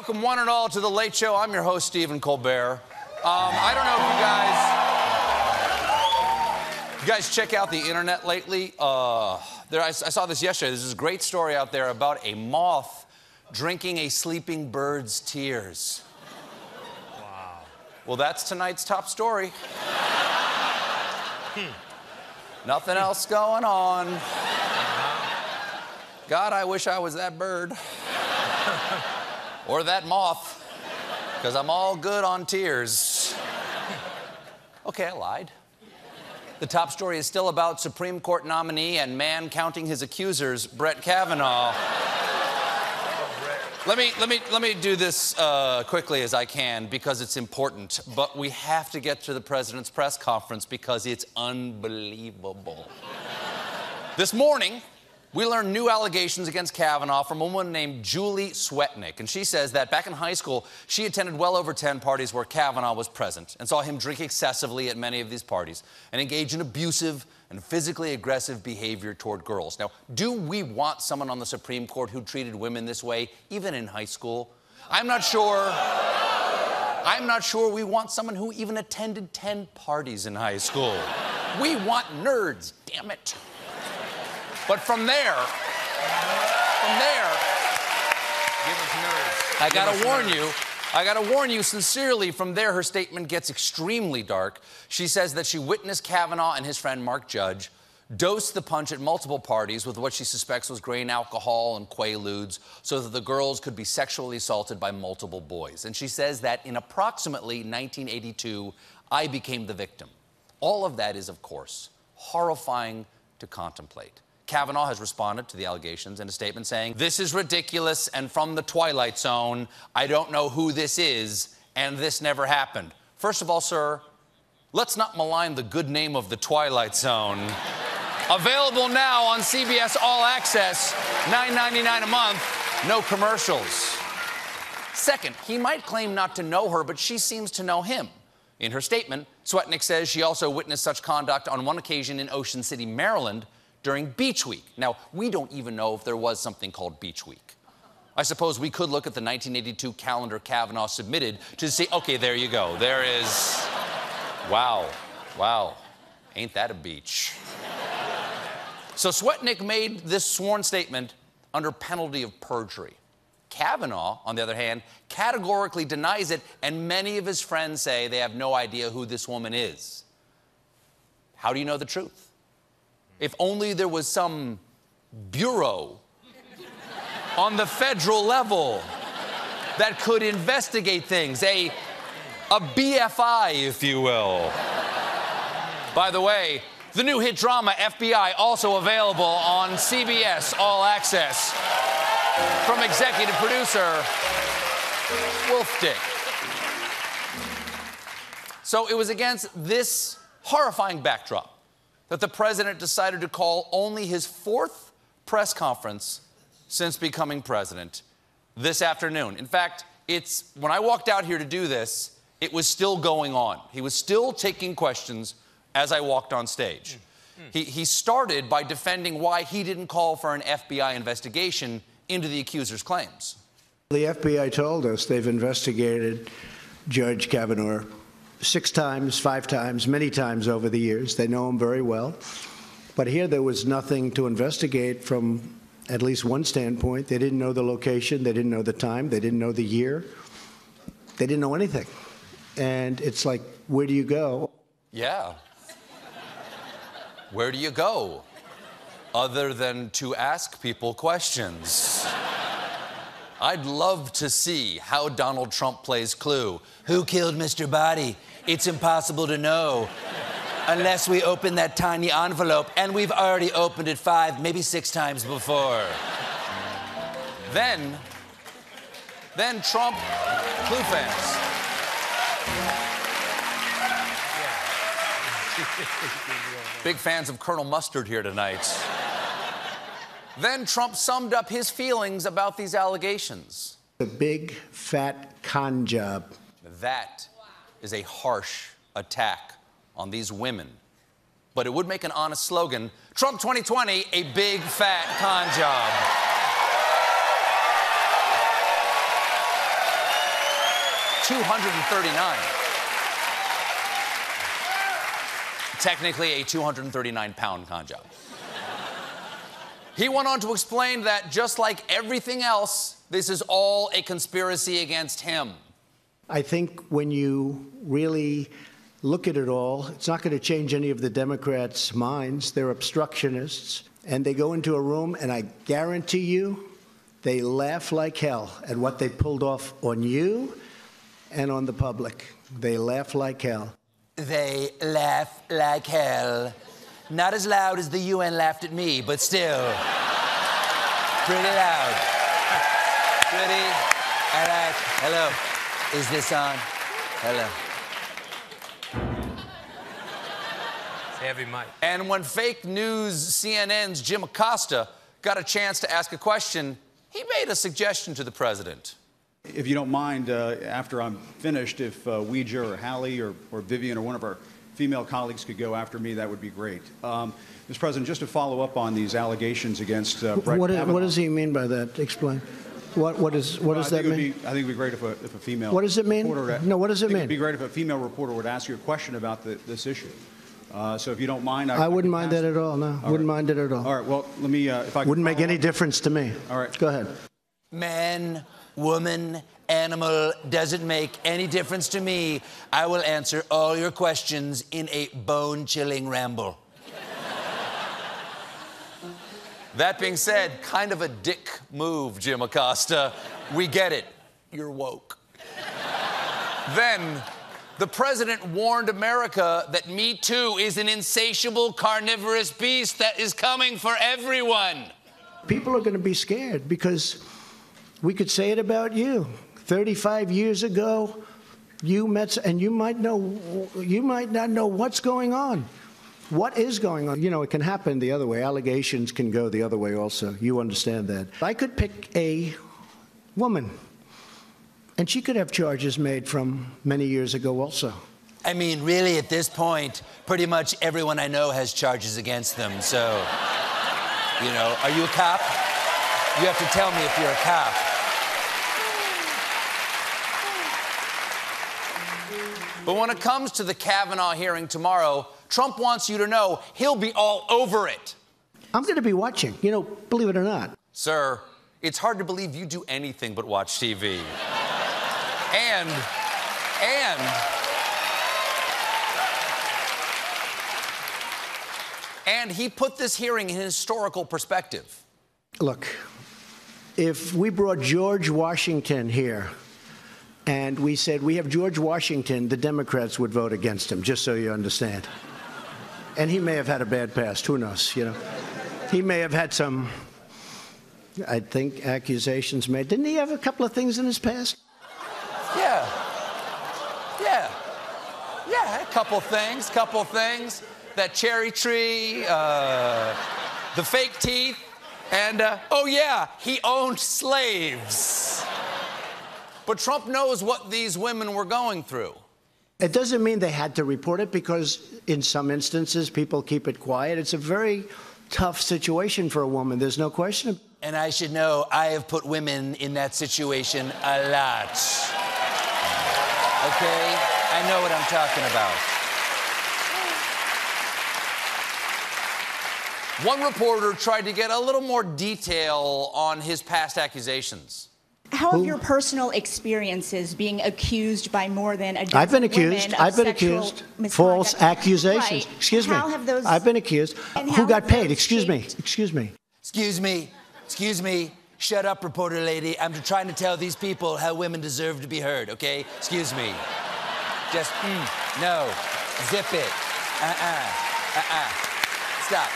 Welcome, one and all, to The Late Show. I'm your host, Stephen Colbert. I don't know if you guys check out the internet lately. I saw this yesterday. There's this great story out there about a moth drinking a sleeping bird's tears. Wow. Well, that's tonight's top story. Nothing else going on. God, I wish I was that bird. Or that moth, because I'm all good on tears. Okay, I lied. The top story is still about Supreme Court nominee and man counting his accusers, Brett Kavanaugh. Let me do this quickly as I can because it's important. But we have to get to the president's press conference because it's unbelievable. This morning, we learned new allegations against Kavanaugh from a woman named Julie Swetnick. And she says that back in high school, she attended well over 10 parties where Kavanaugh was present and saw him drink excessively at many of these parties and engage in abusive and physically aggressive behavior toward girls. Now, do we want someone on the Supreme Court who treated women this way, even in high school? I'm not sure we want someone who even attended 10 parties in high school. We want nerds, damn it. But from there, I gotta warn you sincerely, from there her statement gets extremely dark. She says that she witnessed Kavanaugh and his friend Mark Judge dose the punch at multiple parties with what she suspects was grain alcohol and Quaaludes so that the girls could be sexually assaulted by multiple boys. And she says that in approximately 1982, I became the victim. All of that is, of course, horrifying to contemplate. Kavanaugh has responded to the allegations in a statement saying, "This is ridiculous and from the Twilight Zone. I don't know who this is, and this never happened." First of all, sir, let's not malign the good name of the Twilight Zone. Available now on CBS All Access, $9.99 a month, no commercials. Second, he might claim not to know her, but she seems to know him. In her statement, Swetnick says she also witnessed such conduct on one occasion in Ocean City, Maryland, during Beach Week. Now, we don't even know if there was something called Beach Week. I suppose we could look at the 1982 calendar Kavanaugh submitted to see, okay, there you go. There is, wow, ain't that a beach? So Swetnick made this sworn statement under penalty of perjury. Kavanaugh, on the other hand, categorically denies it, and many of his friends say they have no idea who this woman is. How do you know the truth? If only there was some bureau on the federal level that could investigate things, a BFI, if you will. By the way, the new hit drama FBI also available on CBS All Access. From executive producer Wolf Dick. So it was against this horrifying backdrop that the president decided to call only his 4th press conference since becoming president this afternoon. In fact, when I walked out here to do this, it was still going on. He was still taking questions as I walked on stage. He started by defending why he didn't call for an FBI investigation into the accuser's claims. The FBI told us they've investigated Judge Kavanaugh 6 times, 5 times, many times over the years. They know him very well. But here there was nothing to investigate from at least one standpoint. They didn't know the location. They didn't know the time. They didn't know the year. They didn't know anything. And it's like, where do you go? Yeah. Where do you go? Other than to ask people questions. I'd love to see how Donald Trump plays Clue. Who killed Mr. Body? It's impossible to know unless we open that tiny envelope, and we've already opened it 5, maybe 6 times before. Then Trump, Clue fans. Big fans of Colonel Mustard here tonight. Then Trump summed up his feelings about these allegations. A big, fat con job. That is a harsh attack on these women. But it would make an honest slogan, Trump 2020, a big, fat con job. 239. Technically a 239-pound con job. He went on to explain that just like everything else, this is all a conspiracy against him. I think when you really look at it all, it's not going to change any of the Democrats' minds. They're obstructionists, and they go into a room, and I guarantee you, they laugh like hell at what they pulled off on you and on the public. They laugh like hell. They laugh like hell. Not as loud as the UN laughed at me, but still pretty loud. Pretty. I like. Hello. Is this on? Hello. It's heavy mic. And when fake news CNN's Jim Acosta got a chance to ask a question, he made a suggestion to the president. If you don't mind, after I'm finished, if Ouija or Hallie or Vivian or one of our female colleagues could go after me, that would be great. Mr. President, just to follow up on these allegations against Brett Kavanaugh. What does he mean by that? Explain. What does that mean? I think it would be great if a female What does it mean? Reporter, no, what does it mean? It would be great if a female reporter would ask you a question about this issue. So if you don't mind, I wouldn't mind that at all. No, wouldn't mind it at all. All right. Well, let me. If I wouldn't make any difference to me. All right. Go ahead. Man, woman, animal, doesn't make any difference to me. I will answer all your questions in a bone-chilling ramble. That being said, kind of a dick move, Jim Acosta. We get it. You're woke. Then, the president warned America that Me Too is an insatiable carnivorous beast that is coming for everyone. People are going to be scared because we could say it about you. 35 years ago, you met, and you might not know what's going on. What is going on? You know, it can happen the other way. Allegations can go the other way also. You understand that. I could pick a woman, and she could have charges made from many years ago also. I mean, really, at this point, pretty much everyone I know has charges against them, so, you know, are you a cop? You have to tell me if you're a cop. But when it comes to the Kavanaugh hearing tomorrow, Trump wants you to know he'll be all over it. I'm going to be watching, you know, believe it or not. Sir, it's hard to believe you do anything but watch TV. And he put this hearing in historical perspective. Look, if we brought George Washington here and we said, we have George Washington, the Democrats would vote against him, just so you understand. And he may have had a bad past, who knows, you know. He may have had some, I think, accusations made. Didn't he have a couple of things in his past? Yeah, a couple things. That cherry tree, the fake teeth, and, oh yeah, he owned slaves. But Trump knows what these women were going through. It doesn't mean they had to report it, because in some instances, people keep it quiet. It's a very tough situation for a woman, there's no question. And I should know, I have put women in that situation a lot. Okay? I know what I'm talking about. One reporter tried to get a little more detail on his past accusations. How have your personal experiences being accused by more than a dozen I've been accused. women of I've been sexual accused. misconduct? False accusations. Right. Excuse me. How have those, I've been accused. and Who how got have paid? those Excuse me. shaped- Excuse me. Excuse me. Shut up, reporter lady. I'm trying to tell these people how women deserve to be heard, okay? Excuse me. Just, no. Zip it. Stop.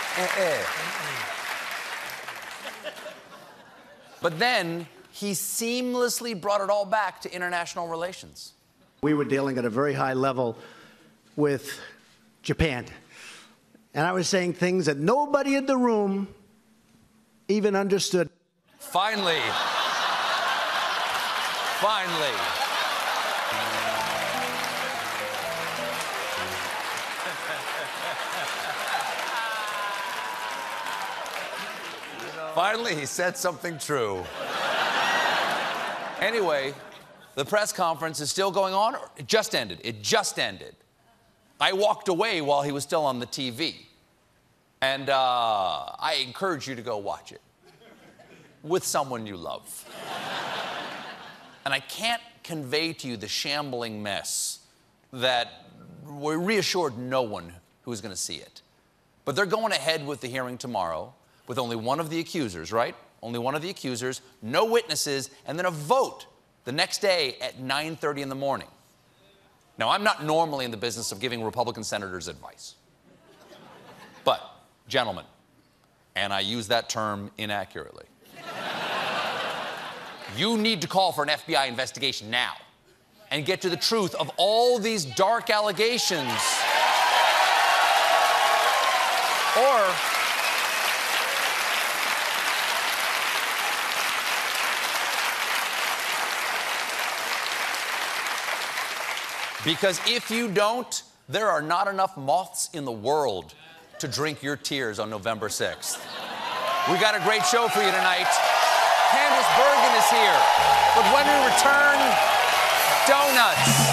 But then, he seamlessly brought it all back to international relations. We were dealing at a very high level with Japan. And I was saying things that nobody in the room even understood. Finally. Finally, he said something true. Anyway, The press conference is still going on. It just ended. It just ended. I walked away while he was still on the TV. And I encourage you to go watch it with someone you love. And I can't convey to you the shambling mess that we reassured no one who was going to see it. But they're going ahead with the hearing tomorrow with only one of the accusers, right? Only one of the accusers, no witnesses, and then a vote the next day at 9:30 in the morning. Now, I'm not normally in the business of giving Republican senators advice. But, gentlemen, and I use that term inaccurately, you need to call for an FBI investigation now and get to the truth of all these dark allegations. Or because if you don't, there are not enough moths in the world to drink your tears on November 6th. We got a great show for you tonight. Candace Bergen is here. But when we return, donuts.